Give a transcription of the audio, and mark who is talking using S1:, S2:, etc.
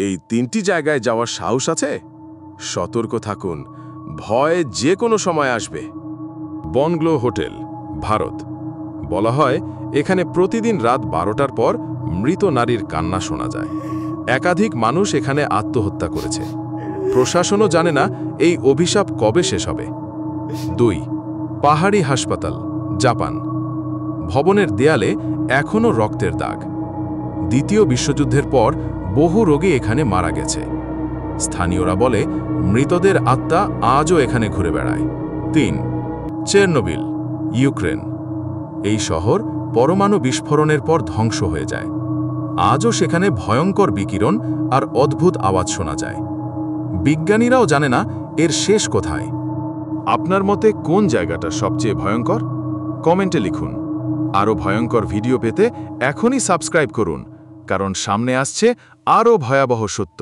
S1: এই 3টি জায়গায় যাওয়ার সাহস আছে? সতর্ক থাকুন, ভয় যে কোনো সময় আসবে। বনগ্লো হোটেল, ভারত। বলা হয় এখানে প্রতিদিন রাত 12টার পর মৃত নারীর কান্না শোনা যায়। একাধিক মানুষ এখানে আত্মহত্যা করেছে। প্রশাসনও জানে না এই অভিশাপ কবে শেষ হবে। 2. পাহাড়ি হাসপাতাল, জাপান। ভবনের দেয়ালে এখনও রক্তের দাগ। দ্বিতীয় বিশ্বযুদ্ধের পর বহু রোগী এখানে মারা গেছে। স্থানীয়রা বলে মৃতদের আত্মা আজও এখানে ঘুরে বেড়ায়। 3. Chernobyl, Ukraine. এই শহর পরমাণু বিস্ফোরণের পর ধ্বংস হয়ে যায়। আজও সেখানে ভয়ঙ্কর বিকিরণ আর অদ্ভুত আওয়াজ শোনা যায়। বিজ্ঞানীরাও জানে না এর শেষ কোথায়। আপনার মতে কোন জায়গাটা সবচেয়ে ভয়ঙ্কর? কমেন্টে লিখুন। আরও ভয়ঙ্কর ভিডিও পেতে এখনই সাবস্ক্রাইব করুন, কারণ সামনে আসছে আরও ভয়াবহ সত্য।